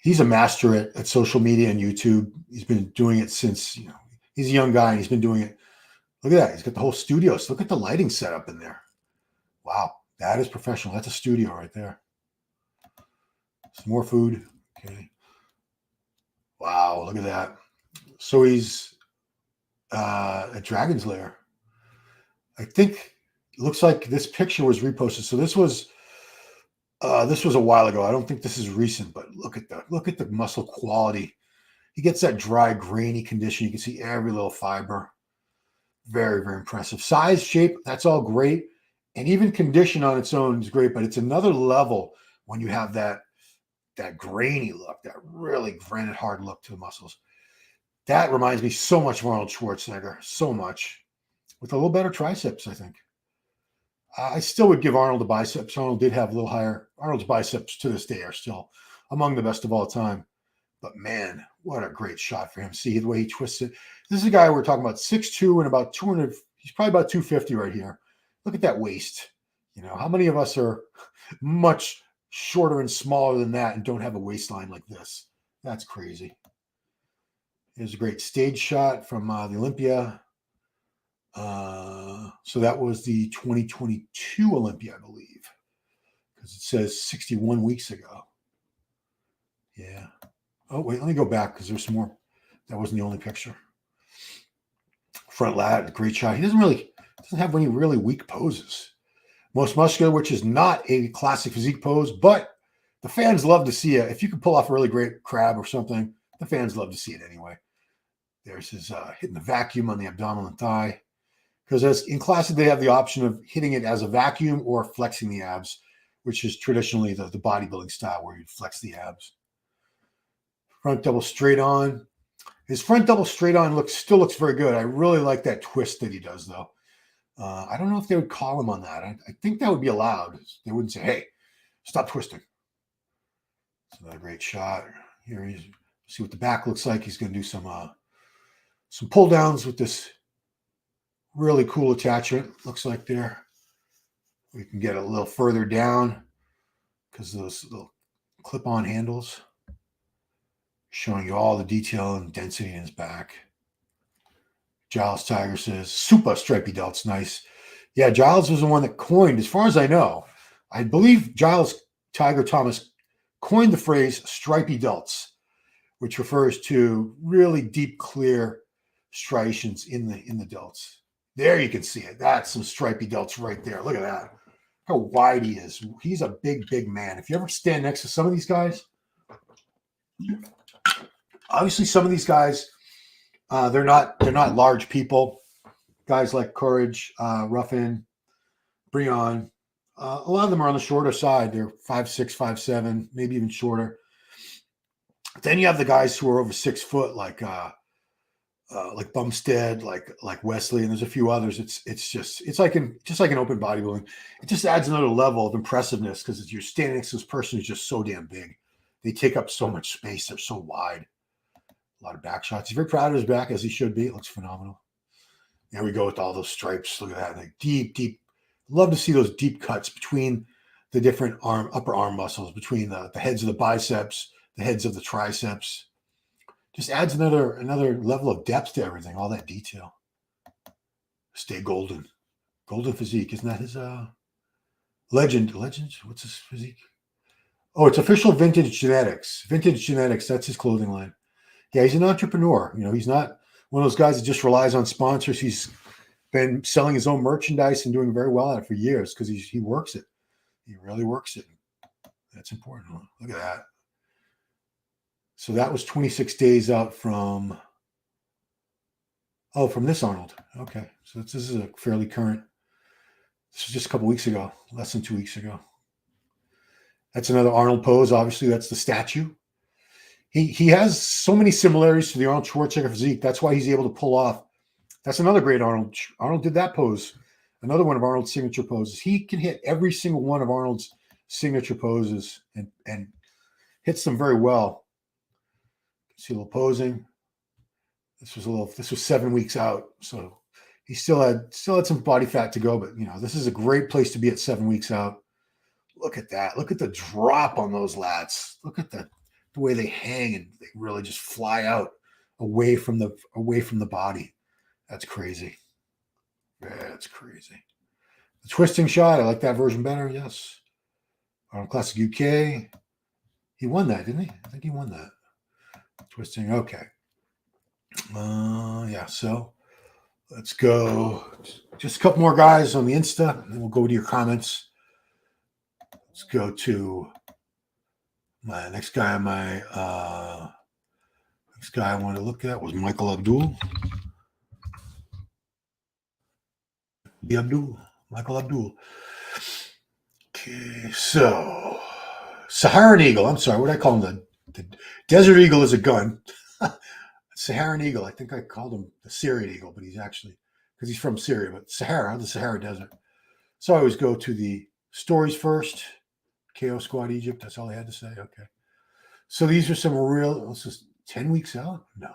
A: He's a master at social media and YouTube. He's been doing it since, he's a young guy and he's been doing it. Look at that. He's got the whole studio. So look at the lighting setup in there. Wow. That is professional. That's a studio right there. Some more food. Okay. Wow. Look at that. So he's at Dragon's Lair. I think it looks like this picture was reposted. So this was a while ago. I don't think this is recent, but look at the muscle quality. He gets that dry, grainy condition. You can see every little fiber. Very, very impressive. Size, shape, that's all great. And even condition on its own is great, but it's another level when you have that grainy look, that really granite hard look to the muscles. That reminds me so much of Arnold Schwarzenegger, so much. With a little better triceps, I think. I still would give Arnold the biceps. Arnold did have a little higher. Arnold's biceps to this day are still among the best of all time. But man, what a great shot for him. See the way he twists it. This is a guy we're talking about 6'2" and about 200. He's probably about 250 right here. Look at that waist. How many of us are much shorter and smaller than that and don't have a waistline like this? That's crazy. Here's a great stage shot from the Olympia. So that was the 2022 Olympia, I believe, because it says 61 weeks ago. Yeah. Oh, wait, let me go back because there's some more. That wasn't the only picture. Front lat, great shot. He doesn't have any really weak poses. Most muscular, which is not a classic physique pose, but the fans love to see it. If you can pull off a really great crab or something, the fans love to see it anyway. There's his hitting the vacuum on the abdominal and thigh. Because as in Classic, they have the option of hitting it as a vacuum or flexing the abs, which is traditionally the bodybuilding style where you flex the abs. Front double straight on. His front double straight on still looks very good. I really like that twist that he does, though. I don't know if they would call him on that. I think that would be allowed. They wouldn't say, hey, stop twisting. It's another great shot. Here he's see what the back looks like. He's going to do some pull downs with this really cool attachment. Looks like there. We can get a little further down because of those little clip-on handles, showing you all the detail and density in his back. Giles Tiger says, super stripy delts, nice. Yeah, Giles was the one that coined, as far as I know, I believe Giles Tiger Thomas coined the phrase stripy delts, which refers to really deep, clear striations in the delts. There you can see it. That's some stripy delts right there. Look at that. How wide he is. He's a big, big man. If you ever stand next to some of these guys, obviously some of these guys, they're not large people. Guys like Courage, Ruffin, Breon, a lot of them are on the shorter side. They're 5'6", 5'7", maybe even shorter. Then you have the guys who are over 6 foot, like Bumstead, like Wesley, and there's a few others. It's like an open bodybuilding. It just adds another level of impressiveness because you're standing next to this person who's just so damn big. They take up so much space. They're so wide. A lot of back shots. He's very proud of his back, as he should be. It looks phenomenal. There we go with all those stripes. Look at that. Like deep. Love to see those deep cuts between the different upper arm muscles, between the heads of the biceps, the heads of the triceps. Just adds another level of depth to everything, all that detail. Stay golden. Golden physique. Isn't that his legend? Legend? What's his physique? Oh, it's official Vintage Genetics. Vintage Genetics, that's his clothing line. Yeah, he's an entrepreneur. You know, he's not one of those guys that just relies on sponsors. He's been selling his own merchandise and doing very well at it for years because he works it. He really works it. That's important. Huh? Look at that. So that was 26 days out from this Arnold. Okay. So this is a fairly current. This was just a couple weeks ago, less than 2 weeks ago. That's another Arnold pose. Obviously, that's the statue. He has so many similarities to the Arnold Schwarzenegger physique. That's why he's able to pull off. That's another great Arnold. Arnold did that pose. Another one of Arnold's signature poses. He can hit every single one of Arnold's signature poses and hits them very well. See a little posing. This was 7 weeks out, so he still had some body fat to go. But you know, this is a great place to be at 7 weeks out. Look at that. Look at the drop on those lats. Look at the way they hang and they really just fly out away from the body. That's crazy. That's crazy. The twisting shot, I like that version better. Yes. Classic UK. He won that, didn't he? I think he won that. Twisting. Okay. Yeah. So let's go. Just a couple more guys on the Insta, and then we'll go to your comments. Let's go to my next guy. Next guy I wanted to look at was Michael Daboul. Michael Daboul. Okay, so Saharan Eagle. I'm sorry, what did I call him? The Desert Eagle is a gun. Saharan Eagle. I think I called him the Syrian Eagle, but he's actually, because he's from Syria, but the Sahara Desert. So I always go to the stories first. KO Squad Egypt. That's all I had to say. Okay. So these are some real. This is 10 weeks out. No.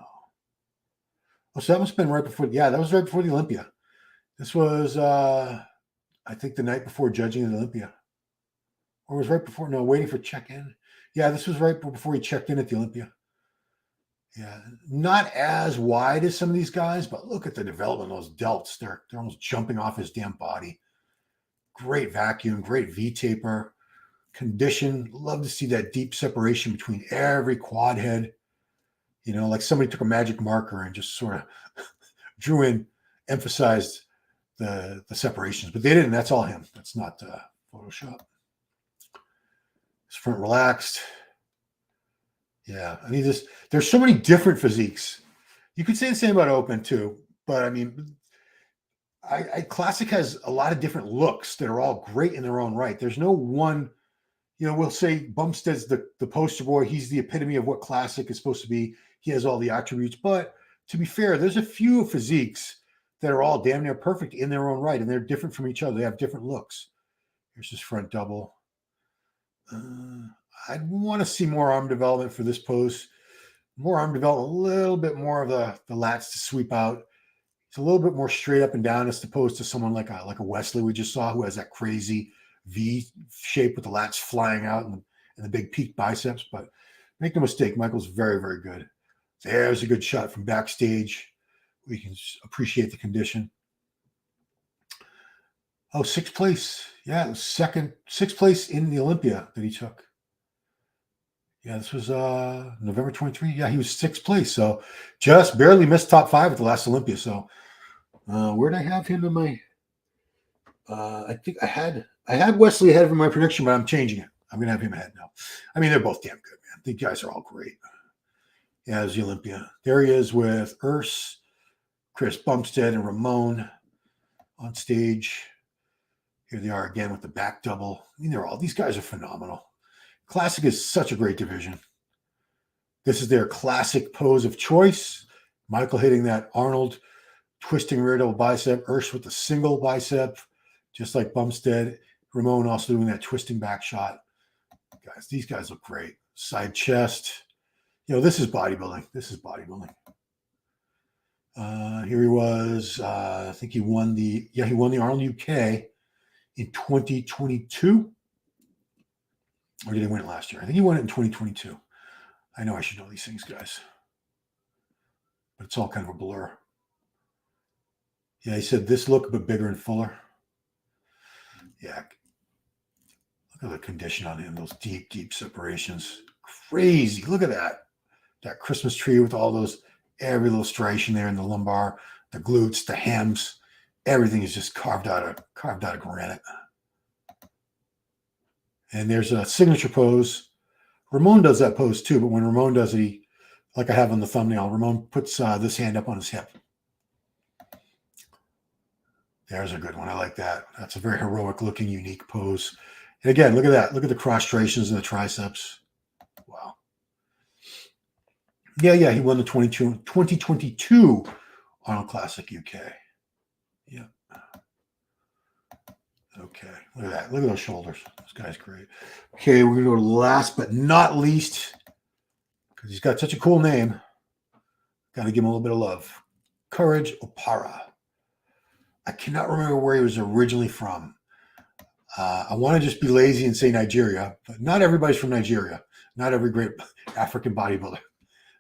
A: Oh, so that must have been right before. Yeah, that was right before the Olympia. This was, I think, the night before judging the Olympia, or was right before. No, waiting for check-in. Yeah, this was right before he checked in at the Olympia. Yeah, not as wide as some of these guys, but look at the development of those delts. They're almost jumping off his damn body. Great vacuum, great V-taper. Condition. Love to see that deep separation between every quad head. You know, like somebody took a magic marker and just sort of drew in, emphasized the separations, but they didn't. That's all him. That's not Photoshop. His front relaxed. Yeah, I mean, there's so many different physiques. You could say the same about open too, but I mean, Classic has a lot of different looks that are all great in their own right. There's no one, we'll say Bumstead's the poster boy. He's the epitome of what Classic is supposed to be. He has all the attributes, but to be fair, there's a few physiques that are all damn near perfect in their own right, and they're different from each other. They have different looks. Here's his front double. I'd want to see more arm development for this pose. More arm development, a little bit more of the lats to sweep out. It's a little bit more straight up and down as opposed to someone like a Wesley we just saw, who has that crazy V shape with the lats flying out and the big peak biceps. But make no mistake, Michael's very, very good. There's a good shot from backstage. We can appreciate the condition. Oh, sixth place. Yeah, sixth place in the Olympia that he took. Yeah, this was November 23. Yeah, he was sixth place. So just barely missed top 5 at the last Olympia. So where'd I have him in my I think I had Wesley ahead of my prediction, but I'm changing it. I'm gonna have him ahead now. I mean, they're both damn good, man. The guys are all great. Yeah, there's the Olympia. There he is with Urs, Chris Bumstead, and Ramon on stage. Here they are again with the back double. I mean, these guys are phenomenal. Classic is such a great division. This is their classic pose of choice. Michael hitting that Arnold twisting rear double bicep. Urs with the single bicep, just like Bumstead. Ramon also doing that twisting back shot. Guys, these guys look great. Side chest. This is bodybuilding. Here he was. I think he won the Arnold UK in 2022. Or did he win it last year? I think he won it in 2022. I know I should know these things, guys. But it's all kind of a blur. Yeah, he said this look, but bigger and fuller. Yeah. Look at the condition on him. Those deep, deep separations. Crazy. Look at that. That Christmas tree with all those, every little striation there in the lumbar, the glutes, the hams. Everything is just carved out of granite. And there's a signature pose. Ramon does that pose too, but when Ramon does it, like I have on the thumbnail, Ramon puts this hand up on his hip. There's a good one. I like that. That's a very heroic looking, unique pose. And again, look at that. Look at the cross striations in the triceps. Wow. Yeah. He won the 2022 Arnold Classic UK. Yeah. Okay. Look at that. Look at those shoulders. This guy's great. Okay, we're going to go to last but not least, because he's got such a cool name. Got to give him a little bit of love. Courage Opara. I cannot remember where he was originally from. I want to just be lazy and say Nigeria, but not everybody's from Nigeria. Not every great African bodybuilder.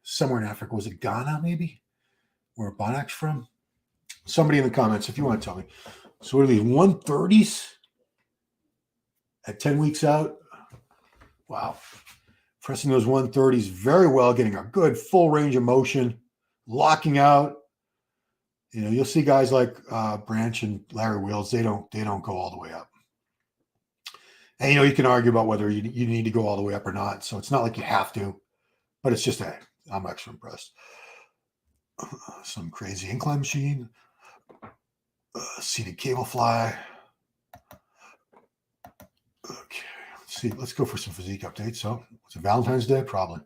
A: Somewhere in Africa. Was it Ghana, maybe? Where Bonak's from? Somebody in the comments, if you want to tell me. So what are these, 130s at 10 weeks out? Wow. Pressing those 130s very well, getting a good full range of motion, locking out. You'll see guys like Branch and Larry Wheels, they don't go all the way up. And, you can argue about whether you need to go all the way up or not. So it's not like you have to, but it's just, I'm extra impressed. Some crazy incline machine. Seated cable fly. Okay, let's see. Let's go for some physique updates. So, was it Valentine's Day? Probably.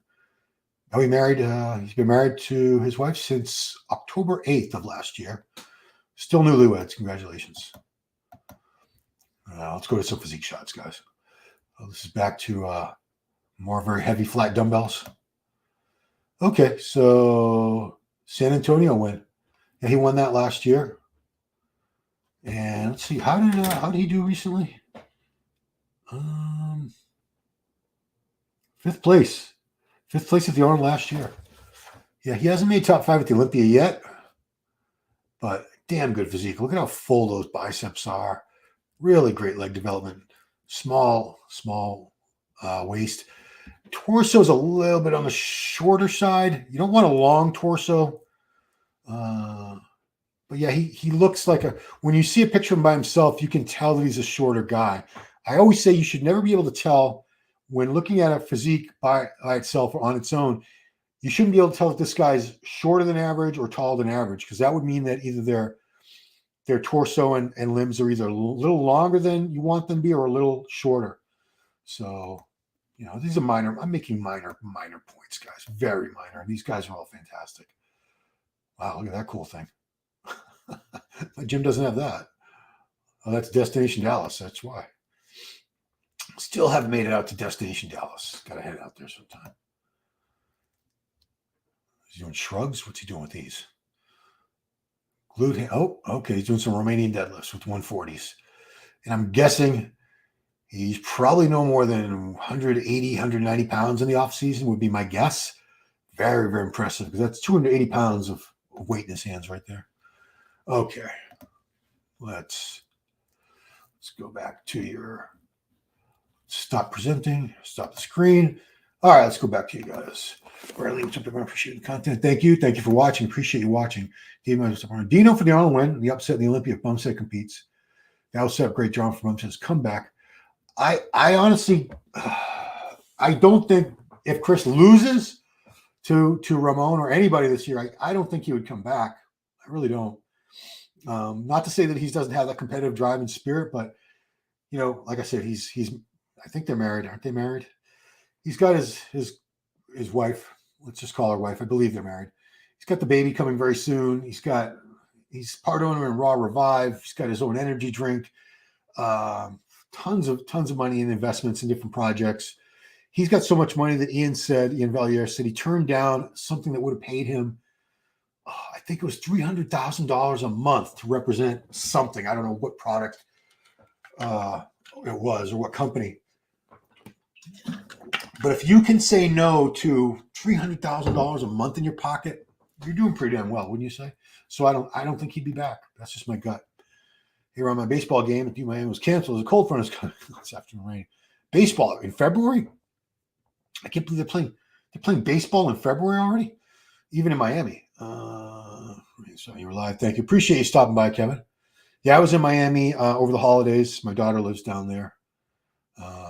A: Now he married. He's been married to his wife since October 8th of last year. Still newlyweds. Congratulations. Let's go to some physique shots, guys. This is back to more very heavy flat dumbbells. Okay, so San Antonio win. Yeah, he won that last year. And let's see, how did he do recently? 5th place. 5th place at the Arnold last year. Yeah, he hasn't made top 5 at the Olympia yet, but damn good physique. Look at how full those biceps are. Really great leg development. Small waist. Torso's a little bit on the shorter side. You don't want a long torso. But yeah, he looks like when you see a picture of him by himself, you can tell that he's a shorter guy. I always say you should never be able to tell when looking at a physique by itself or on its own, you shouldn't be able to tell if this guy's shorter than average or taller than average, because that would mean that either their torso and limbs are either a little longer than you want them to be or a little shorter. So, these are minor. I'm making minor points, guys. Very minor. These guys are all fantastic. Wow, look at that cool thing. My gym doesn't have that. Oh, that's Destination Dallas. That's why. Still haven't made it out to Destination Dallas. Got to head out there sometime. He's doing shrugs. What's he doing with these? Glute. Oh, okay. He's doing some Romanian deadlifts with 140s. And I'm guessing he's probably no more than 180, 190 pounds in the off season would be my guess. Very, very impressive, because that's 280 pounds of weight in his hands right there. Okay. Let's go back to your stop presenting, stop the screen. All right, let's go back to you guys. Riley, what's up, everyone? Appreciate the content. Thank you. Thank you for watching. Appreciate you watching. Dino for the Arnold win, the upset in the Olympia if Bumstead competes. That was set up. Great job for Bumstead's comeback. I honestly, I don't think if Chris loses to Ramon or anybody this year, I don't think he would come back. I really don't. Not to say that he doesn't have that competitive drive and spirit, but like I said, he's. I think they're married, aren't they? Married. He's got his wife. Let's just call her wife. I believe they're married. He's got the baby coming very soon. He's part owner in Raw Revive. He's got his own energy drink. Tons of money in investments in different projects. He's got so much money that Ian Valliere said he turned down something that would have paid him, I think it was $300,000 a month to represent something. I don't know what product it was or what company. But if you can say no to $300,000 a month in your pocket, you're doing pretty damn well, wouldn't you say? So I don't think he'd be back. That's just my gut. Here on my baseball game at Miami was canceled. The cold front is coming this afternoon rain. Baseball in February? I can't believe they're playing baseball in February already, even in Miami. So you were live. Thank you. Appreciate you stopping by, Kevin. Yeah, I was in Miami over the holidays. My daughter lives down there.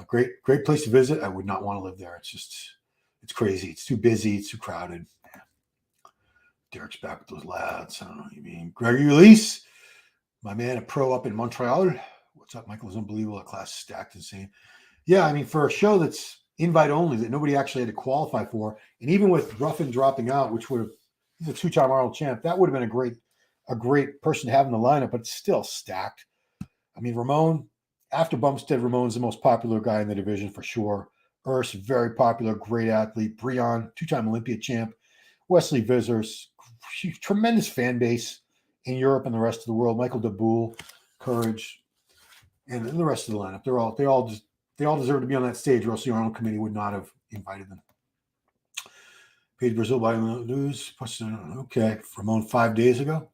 A: Great place to visit. I would not want to live there. It's crazy. It's too busy. It's too crowded. Yeah. Derek's back with those lads. I don't know what you mean. Gregory Elise, my man, a pro up in Montreal. What's up, Michael? Is unbelievable. That class is stacked, insane. Yeah, I mean, for a show that's invite only that nobody actually had to qualify for, and even with Ruffin dropping out, which he's a two-time Arnold champ, that would have been a great person to have in the lineup, but it's still stacked. I mean, Ramon, after Bumstead, Ramon's the most popular guy in the division for sure. Urs, very popular, great athlete. Breon, two-time Olympia champ. Wesley Vissers, tremendous fan base in Europe and the rest of the world. Michael Daboul, Courage, and the rest of the lineup. They all deserve to be on that stage, or else the Arnold committee would not have invited them. Page Brazil by news. Okay, Ramon 5 days ago.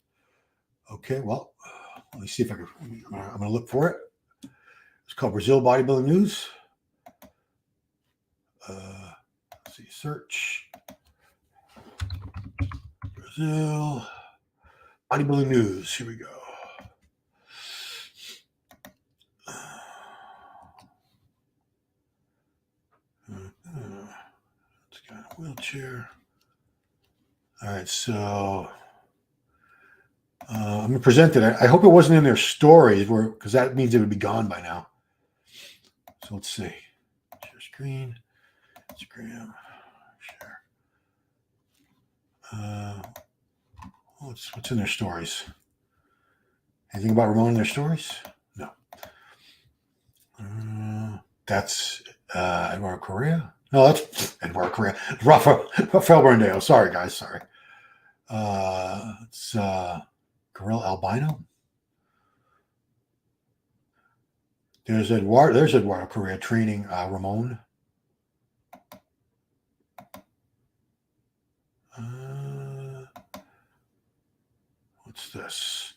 A: Okay, well, let me see if I'm going to look for it. It's called Brazil Bodybuilding News. Let's see, search. Brazil Bodybuilding News. Here we go. It's got a wheelchair. All right, so I'm going to present it. I hope it wasn't in their stories, because that means it would be gone by now. So let's see. Share screen. Instagram. Share. What's in their stories? Anything about Ramon in their stories? No. That's Eduardo Correa. No, that's Eduardo Correa. Rafael Brandeo. Sorry, guys. Sorry. It's Gorilla Albino. There's Eduardo Correa training Ramon. What's this?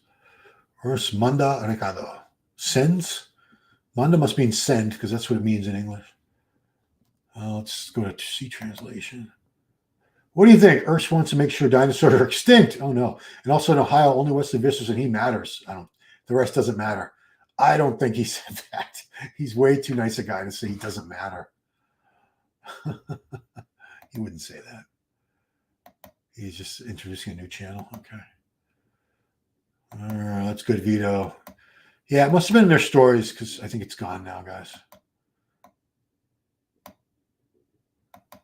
A: Urs Manda Ricardo. Sends? Manda must mean send, because that's what it means in English. Let's go to C translation. What do you think? Urs wants to make sure dinosaurs are extinct. Oh, no. And also in Ohio, only Wesley Vissers and he matters. The rest doesn't matter. I don't think he said that. He's way too nice a guy to say he doesn't matter. He wouldn't say that. He's just introducing a new channel. Okay. That's good, Vito. Yeah, it must have been in their stories because I think it's gone now, guys.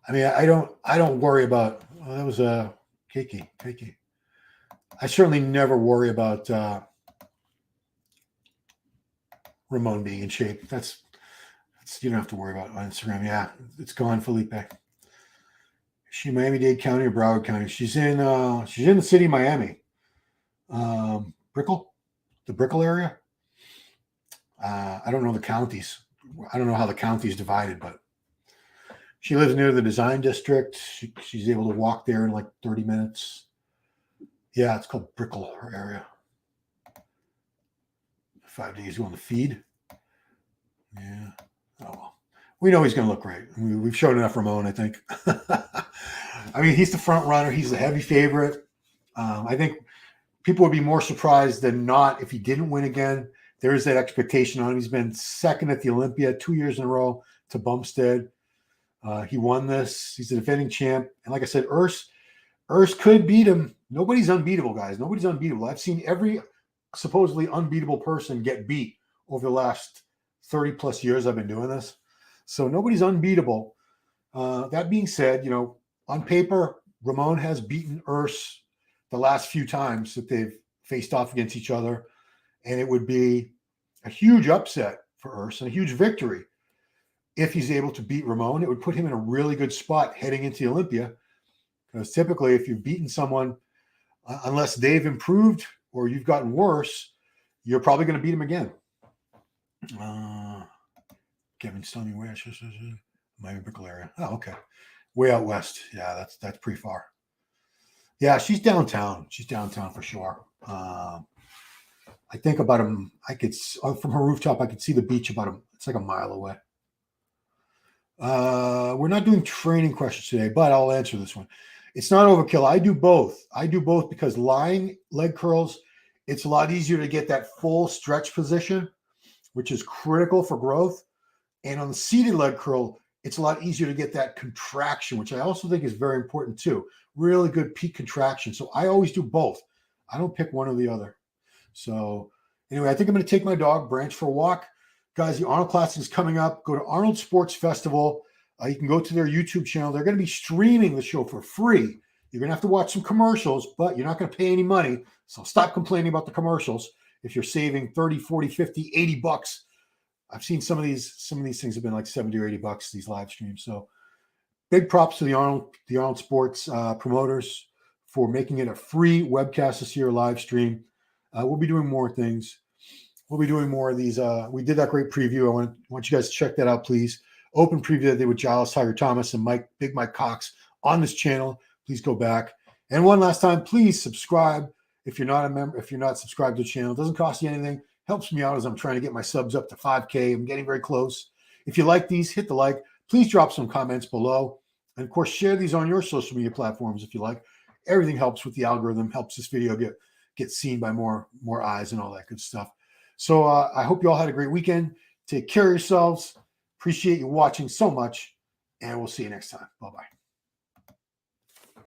A: I mean, I don't worry about. Oh, that was Kiki. I certainly never worry about Ramon being in shape. That's you don't have to worry about on Instagram. Yeah, it's gone, Felipe. Is she Miami-Dade County or Broward County? She's in the city of Miami. Brickell, the Brickell area. I don't know the counties. I don't know how the county is divided, but she lives near the design district. She's able to walk there in like 30 minutes. Yeah, it's called Brickell, her area. 5 days going to feed. Yeah. Oh, well. We know he's going to look great. We've shown enough Ramon, I think. I mean, he's the front runner. He's the heavy favorite. I think people would be more surprised than not if he didn't win again. There is that expectation on him. He's been second at the Olympia 2 years in a row to Bumstead. He won this. He's the defending champ. And like I said, Urs could beat him. Nobody's unbeatable, guys. Nobody's unbeatable. I've seen every supposedly unbeatable person get beat over the last 30 plus years I've been doing this. So nobody's unbeatable. That being said, on paper, Ramon has beaten Urs the last few times that they've faced off against each other. And it would be a huge upset for Urs and a huge victory if he's able to beat Ramon. It would put him in a really good spot heading into the Olympia. Because typically, if you've beaten someone, unless they've improved or you've gotten worse, you're probably going to beat him again. Kevin's telling me where Miami Brickell area. Oh, okay. Way out west. Yeah, that's pretty far. Yeah, she's downtown. She's downtown for sure. I think about him. From her rooftop, I could see the beach it's like a mile away. We're not doing training questions today, but I'll answer this one. It's not overkill. I do both. Because lying leg curls, it's a lot easier to get that full stretch position, which is critical for growth. And on the seated leg curl, it's a lot easier to get that contraction, which I also think is very important too. Really good peak contraction. So I always do both. I don't pick one or the other. So anyway, I think I'm going to take my dog, Branch, for a walk. Guys, the Arnold Classic is coming up. Go to Arnold Sports Festival. You can go to their YouTube channel. They're going to be streaming the show for free. You're going to have to watch some commercials, but you're not going to pay any money. So stop complaining about the commercials. If you're saving 30, 40, 50, 80 bucks, I've seen some of these things have been like 70 or 80 bucks, these live streams. So big props to the Arnold Sports promoters for making it a free webcast this year, live stream. We'll be doing more things. We'll be doing more of these. We did that great preview. I want you guys to check that out, please. Open preview that I did with Giles, Tiger Thomas, and Big Mike Cox on this channel. Please go back. And one last time, please subscribe if you're not a member. If you're not subscribed to the channel, it doesn't cost you anything. Helps me out as I'm trying to get my subs up to 5K. I'm getting very close. If you like these, hit the like. Please drop some comments below. And of course, share these on your social media platforms if you like. Everything helps with the algorithm, helps this video get seen by more eyes and all that good stuff. So I hope you all had a great weekend. Take care of yourselves. Appreciate you watching so much. And we'll see you next time. Bye-bye.